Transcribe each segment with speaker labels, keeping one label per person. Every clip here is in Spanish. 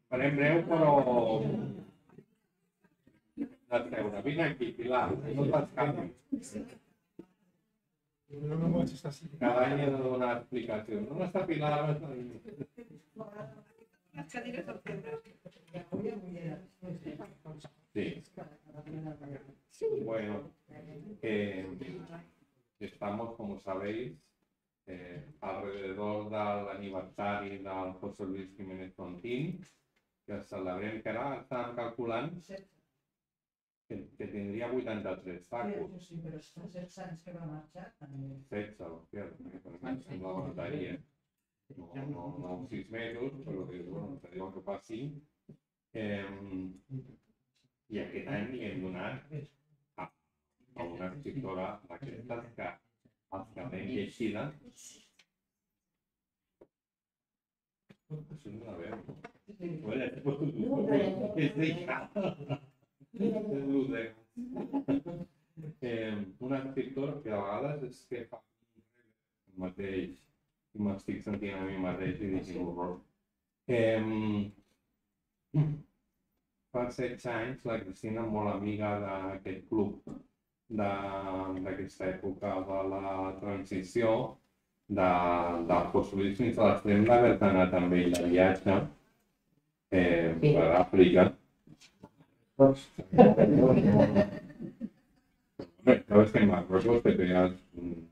Speaker 1: Farem breu, però de treure. Vine aquí, Pilar, no t'escapis. Cada any he de donar explicacions. No està Pilar, no està... Sí. Bueno, estamos, como sabéis, alrededor del aniversari del José Luis Jiménez Tontín, que celebrem, que ara estàvem calculant que tindria 83 tacos.
Speaker 2: Sí, però fa 16 anys que va marxar.
Speaker 1: 16, hòstia, per mi em sembla una notaria. No 6 mesos, però bueno, te diuen que fa 5. I aquest any li hem donat a una escriptora d'aquestes que els que l'hem llegida això no la veu. És deixada. És l'Udec. Una escriptora que a vegades és que fa el mateix i m'estic sentint a mi mateix i dic horror. Fa 16 anys la Cristina, molt amiga d'aquest club d'aquesta època de la transició del José Luis fins a l'extrem d'haver anat amb ell de viatge per Àfrica. Sabes que en Marruecos te pegas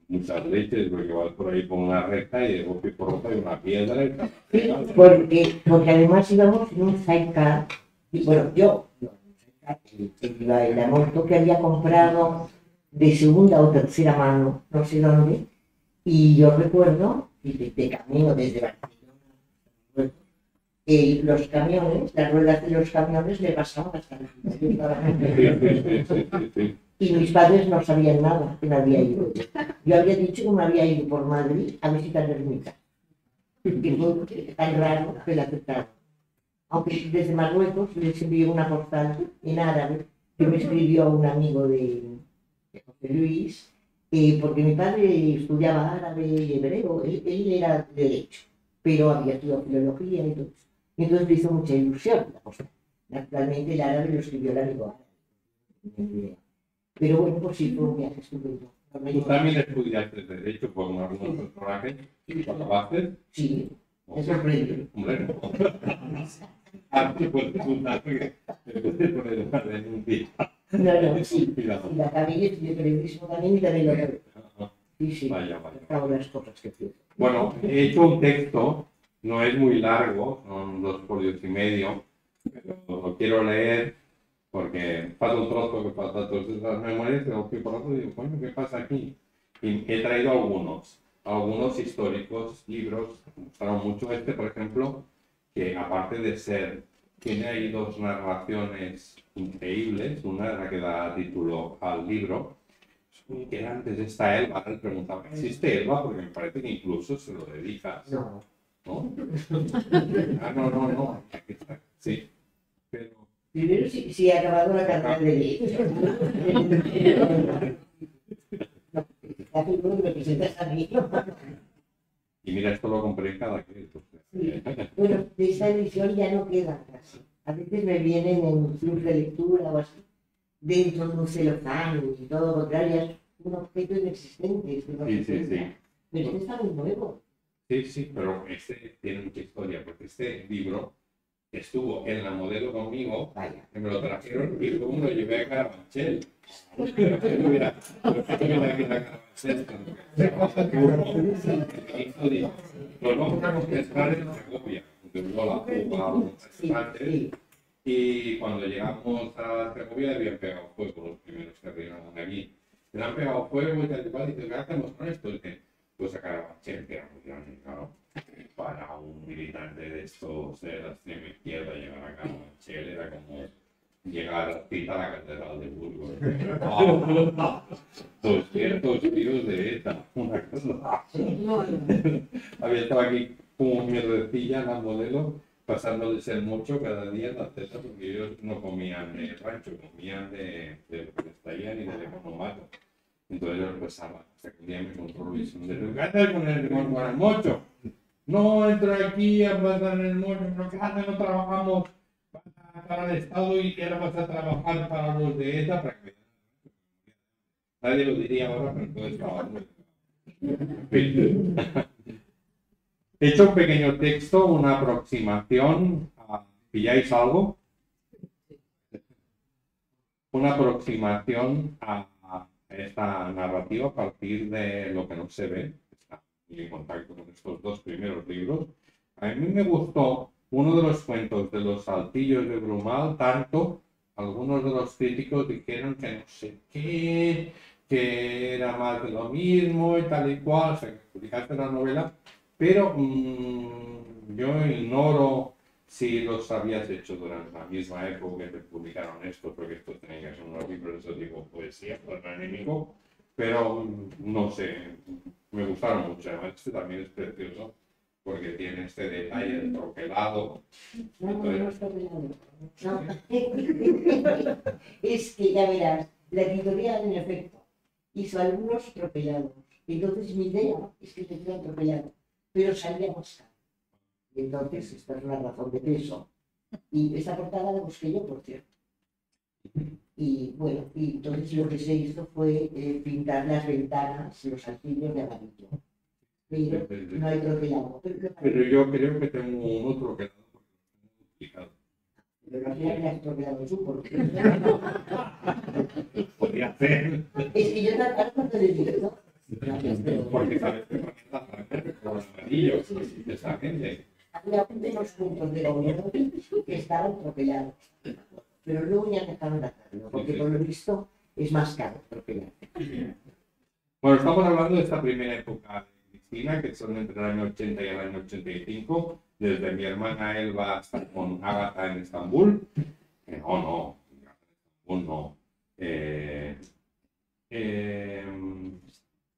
Speaker 1: muchas leches porque vas por ahí por una recta y de golpe y porrazo hay una piedra.
Speaker 3: Porque además íbamos en un sidecar, y bueno, yo, la moto que había comprado de segunda o tercera mano, no sé dónde, y yo recuerdo, de camino desde Barcelona, los camiones, las ruedas de los camiones le pasaban hasta la y mis padres no sabían nada que me había ido. Yo había dicho que me había ido por Madrid a visitar la ermita. Que fue tan raro que la aceptaron. Aunque desde Marruecos les envié una postal en árabe que me escribió un amigo de José Luis, porque mi padre estudiaba árabe y hebreo, él era de derecho, pero había estudiado filología y todo eso. Y entonces le hizo mucha ilusión la postal. Naturalmente el árabe lo escribió el amigo árabe. Pero bueno, pues sí, fue un viaje estupendo.
Speaker 1: ¿Tú también estudiaste Derecho por algunos personajes? ¿Lo acabaste?
Speaker 3: Sí, me sorprendió.
Speaker 1: Hombre, no. Te puedes preguntar que te puedes poner una denuncia.
Speaker 3: No, sí. Y la acabé y estudié periodismo también y también lo acabé. Sí.
Speaker 1: Vaya.
Speaker 3: Acabo las cosas que pienso.
Speaker 1: Bueno, he hecho un texto, no es muy largo, son 2 folios y medio, pero lo quiero leer. Porque pasa un trozo que pasa todas esas memorias, tengo que por otro y digo, coño, ¿qué pasa aquí? Y he traído algunos históricos, libros, me gustaron mucho por ejemplo, que aparte de ser, tiene ahí 2 narraciones increíbles, una es la que da título al libro, que era antes de esta Elba, él preguntaba, ¿existe Elba? Porque me parece que incluso se lo dedicas.
Speaker 3: No.
Speaker 1: ¿No? No, aquí está, sí, pero...
Speaker 3: Primero, si he acabado la carrera de Derecho. Hace uno que me presentas a mí.
Speaker 1: Y mira, esto lo compré en cada crédito.
Speaker 3: Sí. Bueno, de esta edición ya no queda casi. A veces me vienen en club de lectura o así, dentro de un celofán y todo lo contrario, es un objeto inexistente.
Speaker 1: Sí.
Speaker 3: Pero este está muy nuevo.
Speaker 1: Sí, pero este tiene mucha historia, porque este libro estuvo en la modelo conmigo,
Speaker 3: Vaya.
Speaker 1: que me lo trajeron y luego me lo llevé a Carabanchel. Mira, aquí la Carabanchel. Nos vamos a concentrar en Segovia, de Urola, antes. Y cuando llegamos a Segovia habían pegado fuego los primeros que arribaban allí. Le han pegado fuego y tal y cual, y ¿qué hacemos con esto? Y dice, pues a Carabanchel, que era muy grande, claro. Para un militante de estos de la extrema izquierda llegar a Carabanchel era como llegar a la catedral de Burgos. 200 tiros de ETA, una cosa. Había estado aquí como mierdecilla en la modelo, pasándoles el mocho cada día en la teta, porque ellos no comían de rancho, comían de lo que les traían y del economato. Entonces yo lo pasaba, hasta que un día me encontró Luis, ¿qué haces con el mocho? no entra aquí a pasar en el mundo, no, que antes no trabajamos para el Estado y ahora vas a trabajar para los de ETA, para que nadie lo diría ahora, pero todo estaba muy... He hecho un pequeño texto, una aproximación. ¿Pilláis algo? Una aproximación a esta narrativa a partir de lo que no se ve. Está muy en contacto con estos dos primeros libros. A mí me gustó uno de los cuentos de los Saltillos de Brumal, tanto algunos de los críticos dijeron que no sé qué, que era más de lo mismo y tal y cual, o sea, que publicaste la novela, pero yo ignoro si los habías hecho durante la misma época que te publicaron esto, porque esto tenía que ser unos libros, eso digo, poesía para el enemigo, pero no sé, me gustaron mucho, además este también es precioso, porque tiene este detalle del troquelado.
Speaker 3: No es troquelado. No. Es que ya verás, la editorial en efecto hizo algunos troquelados. Entonces mi idea es que se hicieran troquelados, pero salía más caro. Entonces, esta es una razón de peso. Y esta portada la busqué yo, por cierto. Y bueno, y entonces lo que se hizo fue pintar las ventanas, los altillos de amarillo. Pero no hay troquelado.
Speaker 1: Pero yo creo que tengo un otro que no.
Speaker 3: Pero no sé que has troquelado tú, porque...
Speaker 1: Podría ser.
Speaker 3: Es que yo no te lo digo, ¿no?
Speaker 1: Porque sabes que con los amarillos, precisamente.
Speaker 3: Había unos puntos de gobierno que estaban troquelados. Pero luego ya dejaron de hacerlo, porque por lo visto es más caro troquelar.
Speaker 1: Bueno, estamos hablando de esta primera época de Cristina, que son entre el año 80 y el año 85, desde mi hermana Elba hasta con Ágata en Estambul. No.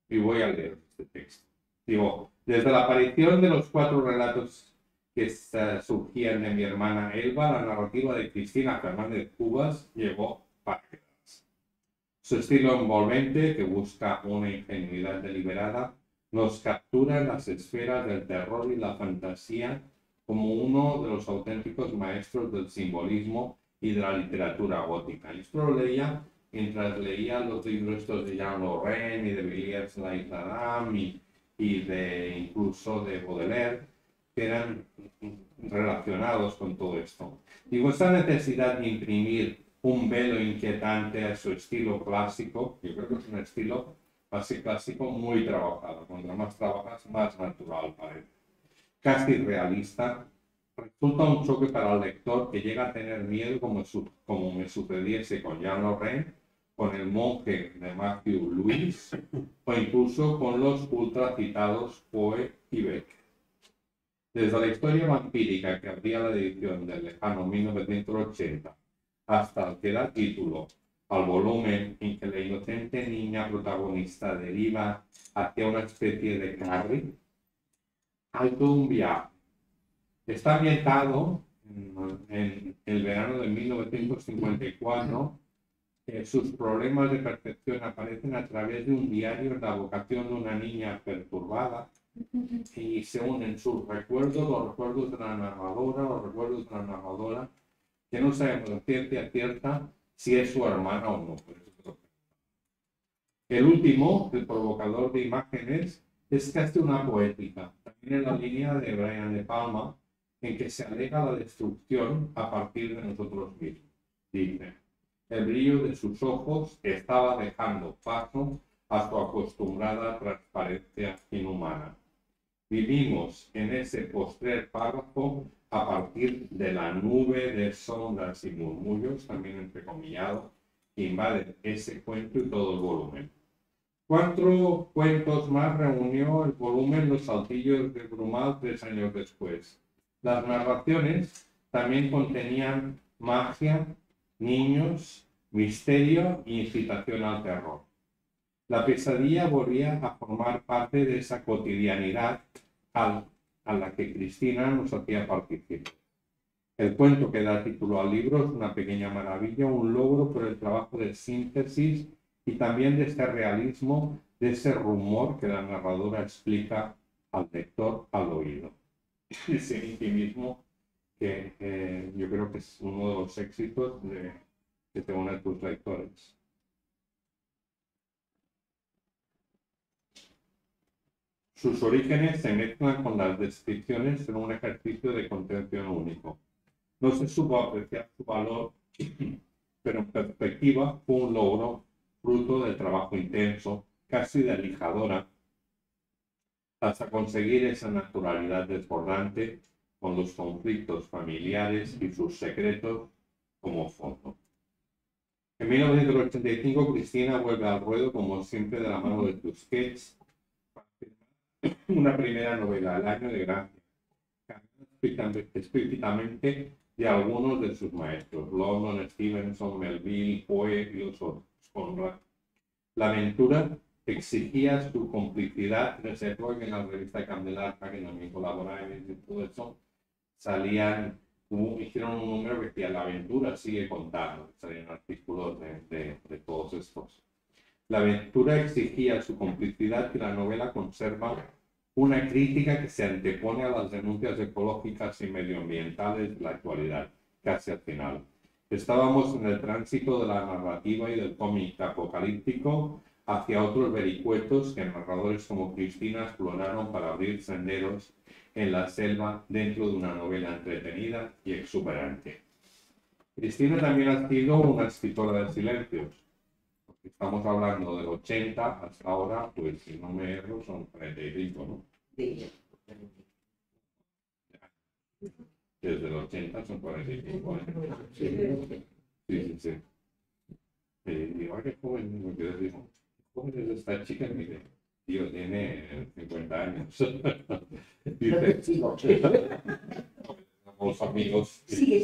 Speaker 1: Y voy a leer este texto. Digo, desde la aparición de los 4 relatos que surgían de mi hermana Elba, la narrativa de Cristina Fernández Cubas llegó para quedarse. Su estilo envolvente, que busca una ingenuidad deliberada, nos captura en las esferas del terror y la fantasía como uno de los auténticos maestros del simbolismo y de la literatura gótica. Esto lo leía mientras leía los libros estos de Jean Lorrain y de Villiers La Isla Adam y de incluso de Baudelaire, que eran relacionados con todo esto. Digo, esta necesidad de imprimir un velo inquietante a su estilo clásico, yo creo que es un estilo clásico muy trabajado, cuanto más trabajas, más natural parece. Casi realista, resulta un choque para el lector que llega a tener miedo como me sucediese con Jean Lorrain, con El monje de Matthew Lewis o incluso con los ultracitados Poe y Becker. Desde la historia vampírica que abría la edición del lejano 1980 hasta el que da título al volumen en que la inocente niña protagonista deriva hacia una especie de Carrie, hay todo un viaje. Está ambientado en el verano de 1954. Sus problemas de percepción aparecen a través de un diario en la vocación de una niña perturbada y se unen sus recuerdos, los recuerdos de la narradora, que no sabemos de ciencia cierta si es su hermana o no. El último, el provocador de imágenes, es casi una poética, también en la línea de Brian De Palma, en que se alega la destrucción a partir de nosotros mismos. Dice: el brillo de sus ojos estaba dejando paso a su acostumbrada transparencia inhumana. Vivimos en ese postrer párrafo a partir de la nube de sombras y murmullos, también entrecomillado, que invaden ese cuento y todo el volumen. 4 cuentos más reunió el volumen Los Saltillos de Brumal 3 años después. Las narraciones también contenían magia, niños, misterio e incitación al terror. La pesadilla volvía a formar parte de esa cotidianidad a la que Cristina nos hacía participar. El cuento que da título al libro es una pequeña maravilla, un logro por el trabajo de síntesis y también de este realismo, de ese rumor que la narradora explica al lector al oído. y sin sí mismo, que yo creo que es uno de los éxitos que te une a tus lectores. Sus orígenes se mezclan con las descripciones en un ejercicio de contención único. No se supo apreciar su valor, pero en perspectiva fue un logro fruto del trabajo intenso, casi de lijadora, hasta conseguir esa naturalidad desbordante con los conflictos familiares y sus secretos como fondo. En 1985, Cristina vuelve al ruedo, como siempre, de la mano de Tusquets, una primera novela, El año de gracia, explícitamente de algunos de sus maestros, London, Stevenson, Melville, Poe y los otros, Conrad. La aventura exigía su complicidad. En ese época, en la revista Candelarca, que también colaboraba y todo eso, hicieron un número que decía La aventura sigue contando, salían artículos de todos estos. La aventura exigía su complicidad y la novela conserva una crítica que se antepone a las denuncias ecológicas y medioambientales de la actualidad, casi al final. Estábamos en el tránsito de la narrativa y del cómic apocalíptico hacia otros vericuetos que narradores como Cristina exploraron para abrir senderos en la selva dentro de una novela entretenida y exuberante. Cristina también ha sido una escritora de silencios. Estamos hablando del 80 hasta ahora, pues si no me erro, son 45, ¿no?
Speaker 3: Sí.
Speaker 1: Desde el 80 son 45 años. Sí. Digo, ay, qué joven, me quedé digo, ¿qué joven es esta chica? Y dice, tío, tiene 50 años. Dice, los amigos.
Speaker 3: Sigue.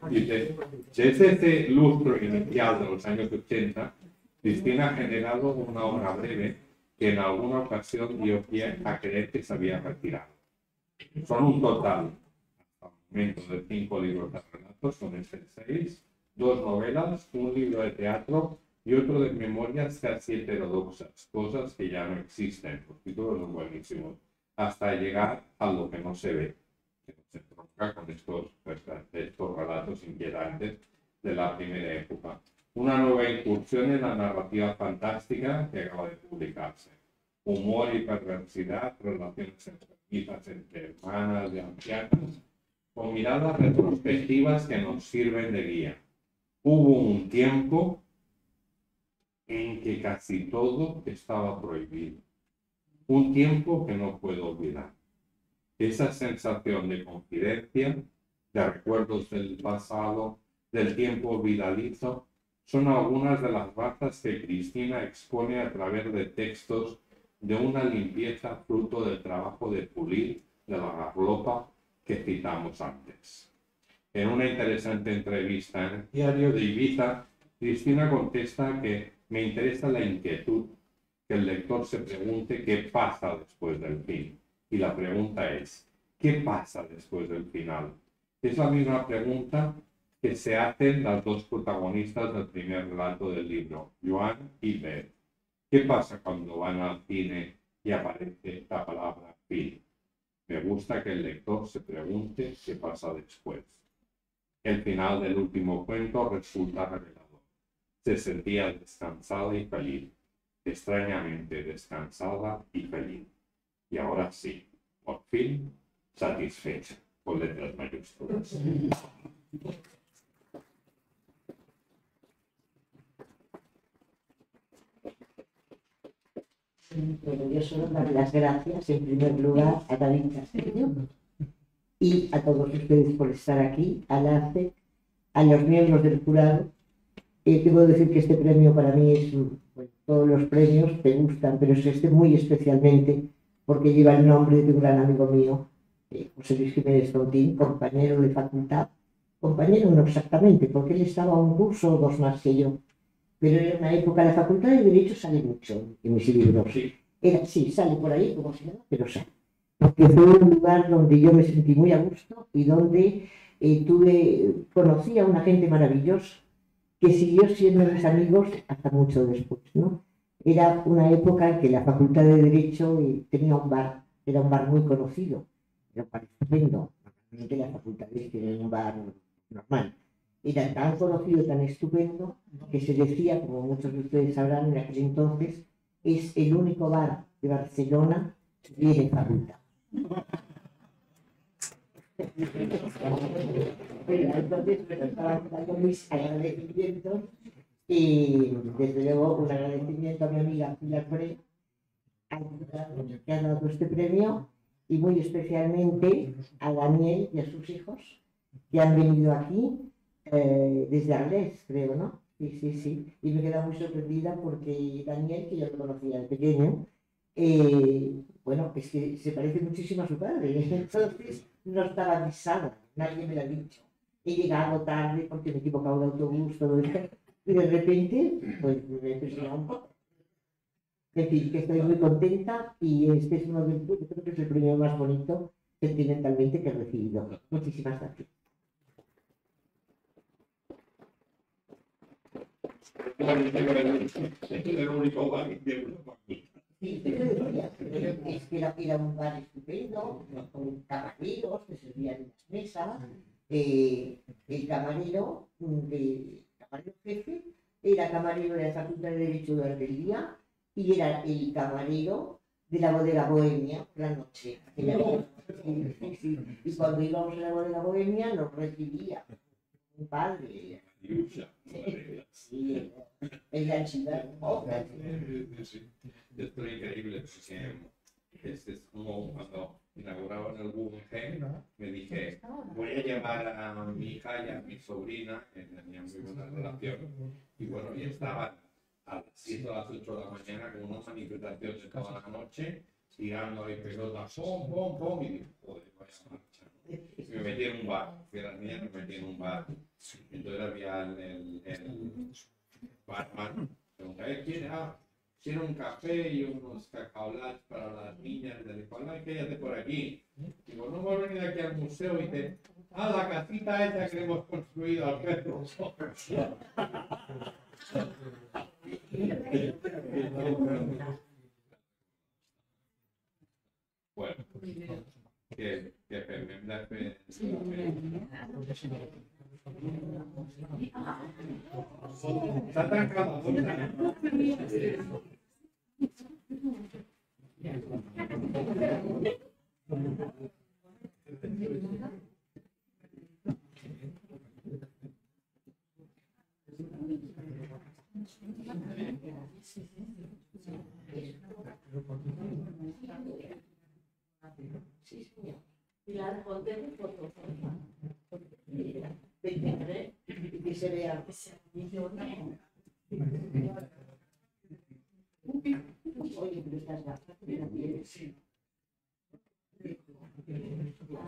Speaker 1: Dice, desde ese lustro inicial de los años 80, Cristina ha generado una obra breve que en alguna ocasión dio pie a creer que se había retirado. Son un total, hasta el momento, de 5 libros de relatos, son 6, 2 novelas, un libro de teatro y otro de memorias casi heterodoxas, cosas que ya no existen, los títulos son buenísimos, hasta llegar a lo que no se ve, que no se tronca con estos relatos inquietantes de la primera época. Una nueva incursión en la narrativa fantástica que acaba de publicarse. Humor y perversidad, relaciones enfermizas entre hermanas y ancianas, con miradas retrospectivas que nos sirven de guía. Hubo un tiempo en que casi todo estaba prohibido. Un tiempo que no puedo olvidar. Esa sensación de confidencia, de recuerdos del pasado, del tiempo olvidadizo, son algunas de las razas que Cristina expone a través de textos de una limpieza fruto del trabajo de pulir de la ropa que citamos antes. En una interesante entrevista en el diario de Ibiza, Cristina contesta que me interesa la inquietud que el lector se pregunte qué pasa después del fin. Y la pregunta es, ¿qué pasa después del final? Es la misma pregunta que se hacen las dos protagonistas del primer relato del libro, Joan y Beth. ¿Qué pasa cuando van al cine y aparece la palabra fin? Me gusta que el lector se pregunte qué pasa después. El final del último cuento resulta revelador. Se sentía descansada y feliz, extrañamente descansada y feliz. Y ahora sí, por fin, satisfecha, con letras mayúsculas.
Speaker 3: Bueno, yo solo dar las gracias en primer lugar a David Castillo y a todos ustedes por estar aquí, a LACE, a los miembros del jurado. Debo decir que este premio para mí es, bueno, todos los premios te gustan, pero es este muy especialmente porque lleva el nombre de un gran amigo mío, José Luis Jiménez Tontín, compañero de facultad. Compañero no exactamente, porque él estaba a un curso o 2 más que yo. Pero en una época la Facultad de Derecho sale mucho en mis libros. Sí, sale por ahí, como si nada, pero sale. Porque fue un lugar donde yo me sentí muy a gusto y donde conocí a una gente maravillosa que siguió siendo mis amigos hasta mucho después, ¿no? Era una época en que la Facultad de Derecho tenía un bar, era un bar muy conocido. era un bar estupendo. Normalmente las facultades tienen un bar normal. Era tan conocido, tan estupendo, que se decía, como muchos de ustedes sabrán, en aquel entonces, es el único bar de Barcelona que tiene facultad. Pero entonces, bueno, estaban dando mis agradecimientos y desde luego un agradecimiento a mi amiga Pilar Bre, que ha dado este premio, y muy especialmente a Daniel y a sus hijos que han venido aquí desde Arles, creo, ¿no? Sí, sí, sí. Y me he quedado muy sorprendida porque Daniel, que yo lo conocía de pequeño, bueno, es que se parece muchísimo a su padre. Entonces no estaba avisada, nadie me lo ha dicho. He llegado tarde porque me he equivocado de autobús, todo esto. Y de repente, pues me he impresionado un poco. En fin, que estoy muy contenta y este es uno de los, yo creo que es el premio más bonito sentimentalmente que he recibido. Muchísimas gracias.
Speaker 1: El único bar de Europa.
Speaker 3: Sí, pero decía, es que era un bar estupendo, con camareros que servían en las mesas. El camarero, camarero jefe, era camarero de la Facultad de Derecho durante el día y era el camarero de la bodega Bohemia por la noche. Sí, sí, sí. Y cuando íbamos a la bodega Bohemia nos recibía un padre. Sí, el chivar.
Speaker 1: Sí. Esto es increíble porque es como cuando inauguraban el Guggenheim, me dije, voy a llevar a mi hija y a mi sobrina, que tenían muy buena relación, y bueno, y estaban a las 7 o las 8 de la mañana con unas manifestaciones toda la noche, tirando ahí pelotas, pom, pom, pom, y dije, joder, vaya marcha. Y me metí en un bar, fui a las niñas, me metí en un bar, entonces había el barman, pregunté, quiero un café y unos cacaolats para las niñas de la escuela, quédate por aquí. Digo, no hemos venido aquí al museo y te... la casita esa que hemos construido al perro. Bueno, que tremenda fe. Está trancada.
Speaker 3: Sí, señor. Pilar, ponte mi foto. 23, y que se vea. Oye, pero estás gafas, mira, sí.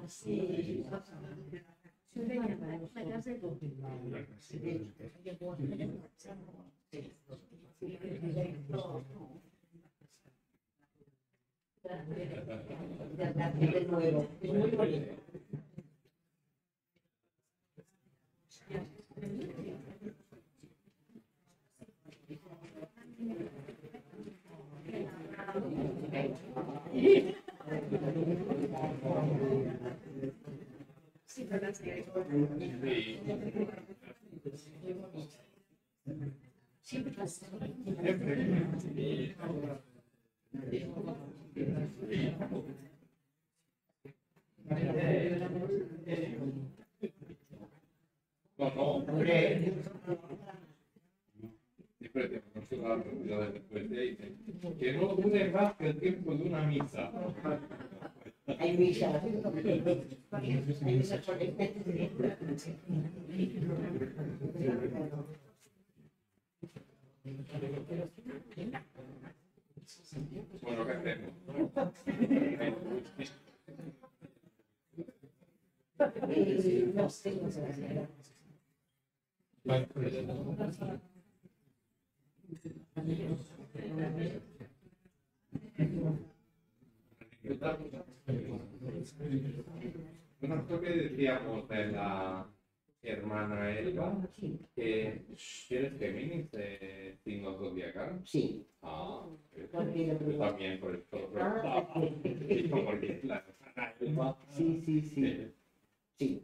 Speaker 3: Sí. De nuevo, es muy bonito. No, siempre te conoce la realidad después de ahí. Que no dure más que el tiempo de una misa. Hay misa. Bueno, ¿qué hacemos? No sé, no sé. Bueno, esto que decíamos de la hermana Elba, que eres Géminis de signo zodiacal. Sí. Yo también, por esto lo preguntaba. Porque la hermana Sí, sí, sí. Sí.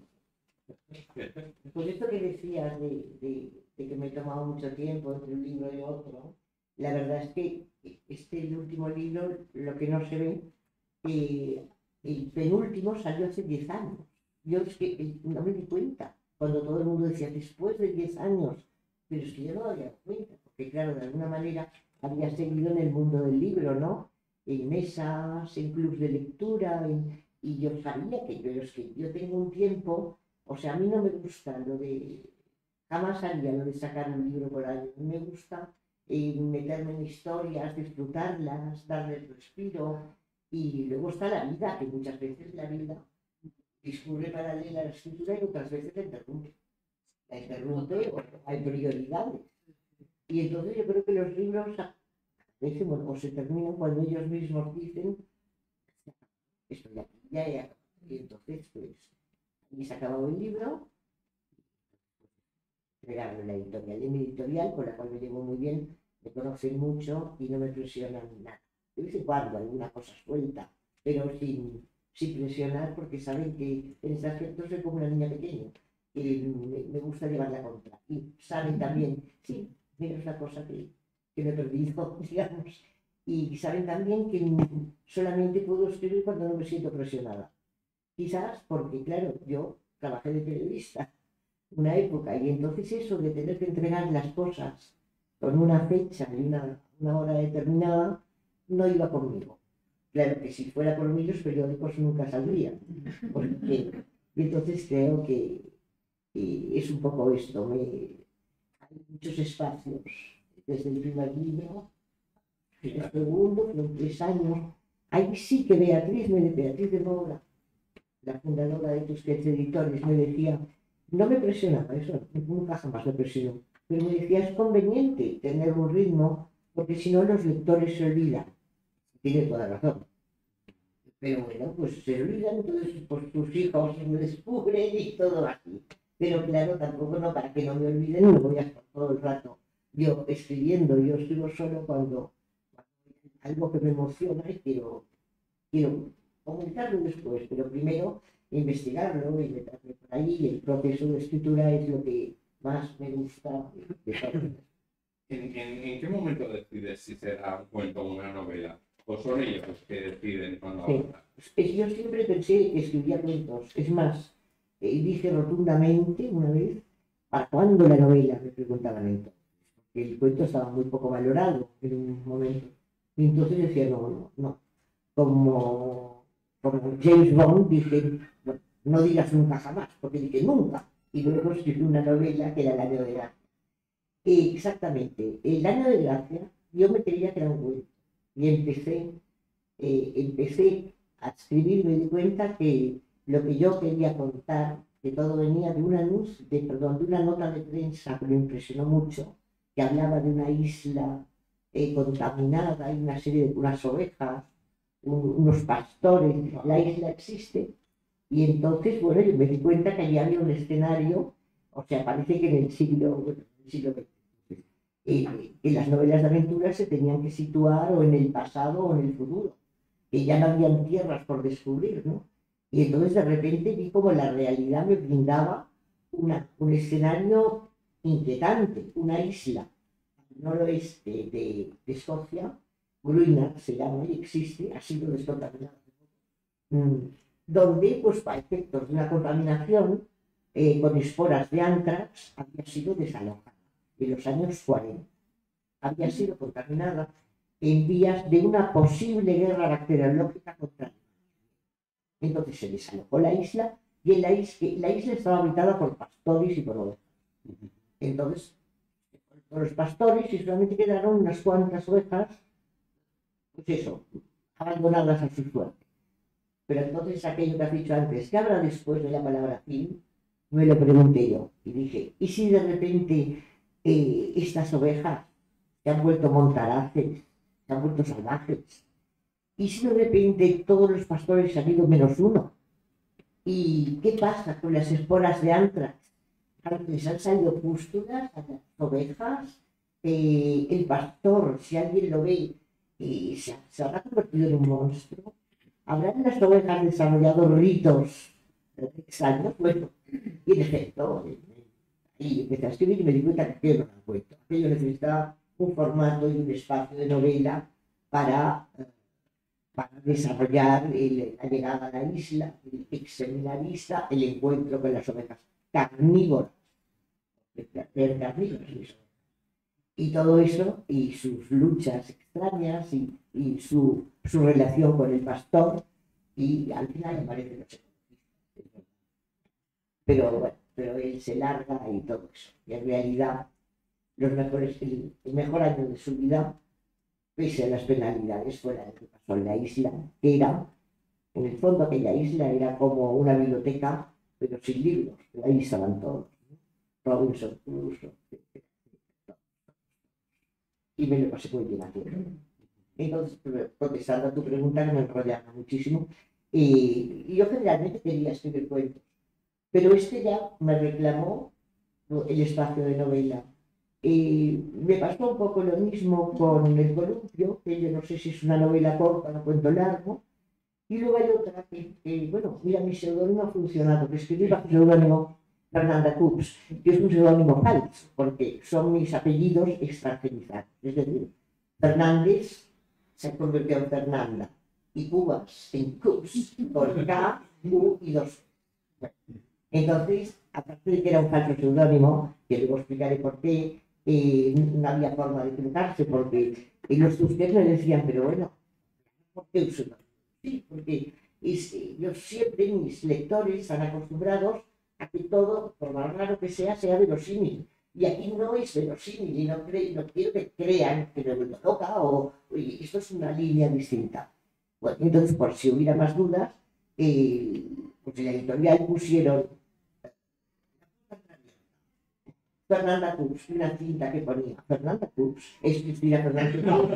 Speaker 3: Pues esto que decías de que me he tomado mucho tiempo entre un libro y otro, la verdad es que el último libro, lo que no se ve, eh, el penúltimo salió hace 10 años. Yo es que no me di cuenta, cuando todo el mundo decía después de 10 años, pero es que yo no me había dado cuenta, porque claro, de alguna manera había seguido en el mundo del libro, ¿no? En mesas, en clubs de lectura, y yo sabía que, pero es que yo tengo un tiempo, o sea, a mí no me gusta lo de, jamás haría lo de sacar un libro por año, a mí me gusta meterme en historias, disfrutarlas, darles respiro, y luego está la vida, que muchas veces la vida discurre paralela a la escritura y otras veces la interrumpe o hay prioridades. Y entonces yo creo que los libros a veces, bueno, o se terminan cuando ellos mismos dicen, esto ya he acabado. Y entonces, pues, aquí se ha acabado el libro, entregarlo a la editorial. En mi editorial, con la cual me llevo muy bien, me conocen mucho y no me presionan nada. De vez en cuando alguna cosa suelta, pero sin presionar, porque saben que en ese aspecto soy como una niña pequeña, que me gusta llevar la contra. Y saben también, sí, mira, es una cosa que me he perdido, digamos. Y saben también que solamente puedo escribir cuando no me siento presionada. Quizás porque, claro, yo trabajé de periodista una época y entonces eso de tener que entregar las cosas con una fecha y una hora determinada no iba conmigo. Claro que si fuera por mí los periódicos nunca saldrían. Y entonces creo que es un poco esto. Hay muchos espacios desde el primer libro, el segundo, fueron 3 años. Ahí sí que Beatriz de Moura, la fundadora de Tusquets Editores, me decía, no me presionaba, eso nunca jamás me presionó, pero me decía, es conveniente tener un ritmo, porque si no los lectores se olvidan. Tiene toda razón. Pero bueno, pues se olvidan, entonces pues tus hijos me descubren y todo así. Pero claro, tampoco no, para que no me olviden, no voy a estar todo el rato yo escribiendo, yo escribo solo cuando algo que me emociona y quiero comunicarlo después, pero primero investigarlo y meterme por ahí, y el proceso de escritura es lo que más me gusta de todo.
Speaker 1: ¿En qué momento decides si será un cuento o una novela? ¿O son ellos los que deciden cuando
Speaker 3: Sí.
Speaker 1: hablan?
Speaker 3: Yo siempre pensé que escribía cuentos, es más, dije rotundamente una vez, ¿para cuándo la novela? Me preguntaban entonces. El cuento estaba muy poco valorado en un momento. Y entonces decía, no. Como James Bond, dije, bueno, no digas nunca jamás, porque dije nunca. Y luego escribí una novela que era El año de gracia. Exactamente, El año de gracia, yo me creía que era un cuento. Y empecé a escribir, me di cuenta que lo que yo quería contar, que todo venía de de una nota de prensa que me impresionó mucho, que hablaba de una isla contaminada y una serie de unas ovejas, unos pastores, la isla existe, y entonces, bueno, yo me di cuenta que allí había un escenario, o sea, parece que en el siglo XX, que las novelas de aventuras se tenían que situar o en el pasado o en el futuro, que ya no habían tierras por descubrir, ¿no? Y entonces de repente vi como la realidad me brindaba un escenario inquietante, una isla al noroeste de Escocia, Greenland se llama y existe, ha sido descontaminada, donde, pues, para efectos de una contaminación con esporas de antrax, había sido desalojada en los años 40. Había sido contaminada en vías de una posible guerra bacteriológica contra. Entonces se desalojó la isla y en la isla estaba habitada por pastores y por ovejas. Entonces, por los pastores y solamente quedaron unas cuantas ovejas, pues eso, abandonadas a su suerte. Pero entonces aquello que has dicho antes, ¿qué habrá después de la palabra fin? Me lo pregunté yo y dije, ¿y si de repente estas ovejas se han vuelto montaraces, se han vuelto salvajes? ¿Y si de repente todos los pastores han ido menos uno? ¿Y qué pasa con las esporas de antrax? Les han salido pústulas a las ovejas. El pastor, si alguien lo ve, se habrá convertido en un monstruo. ¿habrán las ovejas desarrollado ritos extraños? Bueno, y en efecto, y empecé a escribir y me di cuenta que no era cuento. Aquello necesitaba un formato y un espacio de novela para desarrollar la llegada a la isla, el exseminarista, el encuentro con las ovejas carnívoras, y todo eso, y sus luchas extrañas, y su relación con el pastor, y al final me parece que no se conoce. Pero bueno, pero él se larga y todo eso. Y en realidad, el mejor año de su vida, pese a las penalidades, fue el que pasó en la isla, que era, en el fondo aquella isla era como una biblioteca, pero sin libros, pero ahí estaban todos, ¿no? Robinson Crusoe, y me lo pasé muy bien haciendo. Entonces, contestando a tu pregunta, que me enrollaba muchísimo, y yo generalmente quería escribir cuentos, pero este ya me reclamó el espacio de novela. Me pasó un poco lo mismo con El Columpio, que yo no sé si es una novela corta o un cuento largo, y luego hay otra bueno, mira, mi seudónimo ha funcionado, que escribí bajo el seudónimo Fernanda Coops, que es un seudónimo falso, porque son mis apellidos extranjerizados. Es decir, Fernández se convirtió en Fernanda, y Cubas en Coops, por K, U y 2. Bueno, entonces, aparte de que era un falso seudónimo, que luego explicaré por qué, no había forma de equivocarse, porque los tusqueros me decían, pero bueno, ¿por qué un seudónimo? Sí, porque yo siempre, mis lectores están acostumbrados a que todo, por más raro que sea verosímil. Y aquí no es verosímil, y no quiero que crean que me vuelvo loca, esto es una línea distinta. Bueno, entonces, por si hubiera más dudas, pues en la editorial pusieron Fernanda Coops, una cinta que ponía Fernanda Coops, es Cristina Fernández Coops.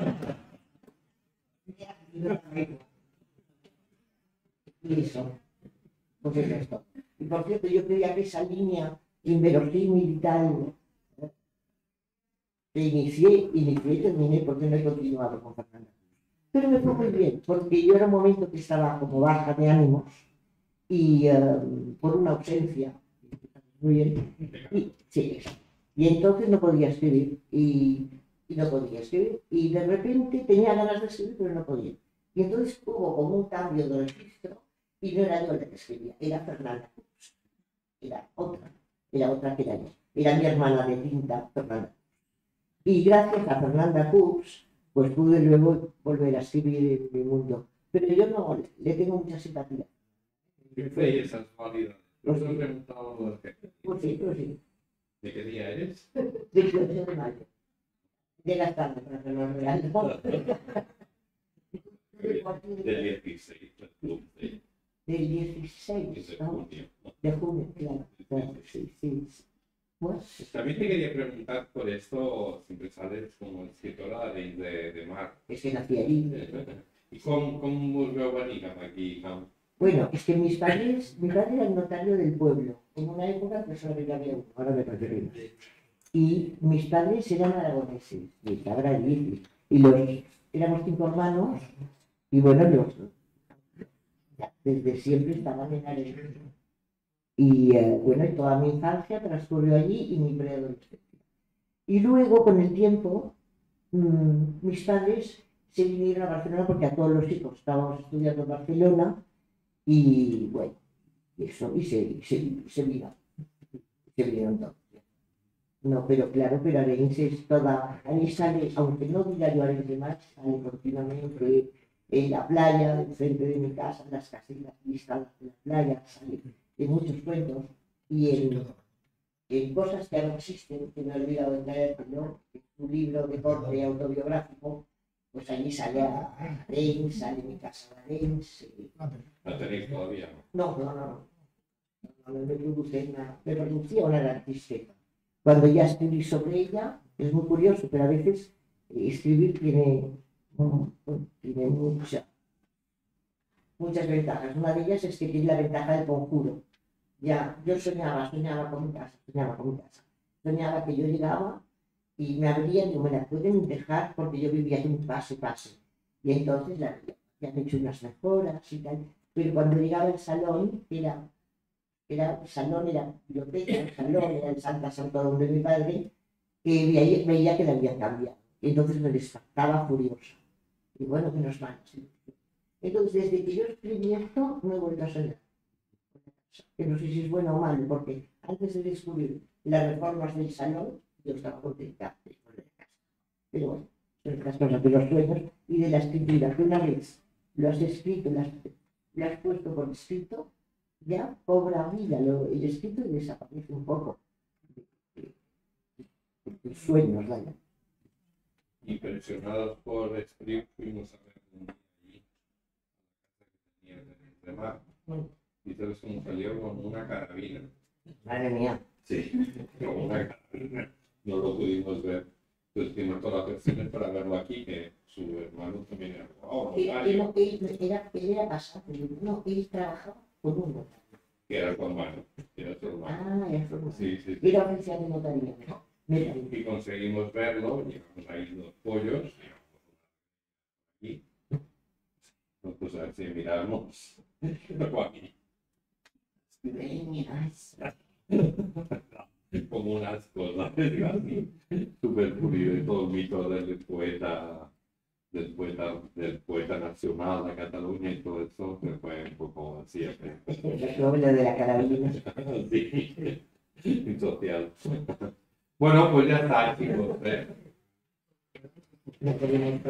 Speaker 3: Y eso, pues es esto. Y por cierto, yo creía que esa línea inverosímil y tal, que inicié y terminé porque no he continuado con Fernanda. Pero me fue muy bien, porque yo era un momento que estaba como baja de ánimos y por una ausencia. Muy bien. Sí, y entonces no podía escribir y no podía escribir. Y de repente tenía ganas de escribir, pero no podía. Y entonces hubo como un cambio de registro. Y no era yo la que escribía, era Fernanda Coops. Era otra que era yo. Era mi hermana de tinta, Fernanda. Y gracias a Fernanda Coops, pues pude luego volver a escribir en mi mundo. Pero yo no le tengo mucha simpatía.
Speaker 1: ¿Qué fue esa válida?
Speaker 3: Pues
Speaker 1: ¿No
Speaker 3: sí.
Speaker 1: te preguntaba lo de
Speaker 3: Pues sí.
Speaker 1: ¿De qué día eres?
Speaker 3: 18 de mayo. Llegas tarde para que no real.
Speaker 1: Del 16, del club
Speaker 3: Del 16
Speaker 1: de
Speaker 3: ¿no?
Speaker 1: junio.
Speaker 3: De junio, claro, sí. Pues,
Speaker 1: También te quería preguntar por esto, siempre sales como escritora de mar.
Speaker 3: es que nací allí.
Speaker 1: ¿Y cómo volvió a venir aquí?
Speaker 3: Bueno, es que mi padre era el notario del pueblo. En una época que solamente había uno, ahora me parece. Y mis padres eran aragoneses, de Cabra y éramos 5 hermanos, y bueno, desde siempre estaban en Arenal. Y bueno, toda mi infancia transcurrió allí y mi preadolescencia. Y luego, con el tiempo, mis padres se vinieron a Barcelona porque a todos los hijos estábamos estudiando en Barcelona y bueno, eso, y se vinieron todos. No, pero claro, pero Arense es toda, ahí sale, aunque no diga yo Arense más, sale continuamente en la playa, enfrente de mi casa, en las casitas instaladas en la playa, sale en muchos cuentos y en cosas que no existen, que me he olvidado de traer, ¿no? Un libro de corte autobiográfico, pues allí sale a Arense, sale mi casa de Arense.
Speaker 1: ¿La tenéis todavía?
Speaker 3: No me producía una gran tristeza. Cuando ya escribí sobre ella, es muy curioso, pero a veces escribir tiene muchas ventajas. Una de ellas es que tiene la ventaja del conjuro. Ya, yo soñaba con mi casa. Soñaba que yo llegaba y me abrían y me la pueden dejar porque yo vivía en un pase. Y entonces la abría. que han hecho unas mejoras y tal, pero cuando llegaba el salón, era salón, era biblioteca, el salón era el Santa Santo de mi padre, que veía que le había cambiado. Y entonces me despertaba furiosa. Y bueno, menos mal. Sí. Entonces, desde que yo escribí esto, no he vuelto a soñar. Que no sé si es bueno o malo, porque antes de descubrir las reformas del salón, yo estaba contenta de volver a casa. Pero bueno, son estas cosas de los sueños y de la escritura, que una vez lo has escrito, lo has puesto por escrito, ya cobra vida el escrito y desaparece un poco los sueños, vaya.
Speaker 1: Impresionados por Spring, fuimos a ver un día allí, a la casa que tenía de mar. Y todo eso nos salió con una carabina.
Speaker 3: Madre mía.
Speaker 1: Sí, con una carabina. No lo pudimos ver. Entonces tuvimos todas las versiones para verlo aquí, que su hermano también era. Oh,
Speaker 3: Él era pasado, no, él trabajaba con un notario.
Speaker 1: que era su hermano. Era su hermano.
Speaker 3: Ah, era su hermano.
Speaker 1: Sí, sí, sí.
Speaker 3: Era oficial de notaría.
Speaker 1: Y conseguimos verlo, llevamos ahí los pollos, y nosotros a ver si miramos aquí. Como unas cosas, digo así, súper pulido y todo el mito del poeta nacional de Cataluña y todo eso, que fue un poco así.
Speaker 3: Lo de la carabina.
Speaker 1: Sí, y social. Bueno, pues ya está, chicos.
Speaker 3: No tenía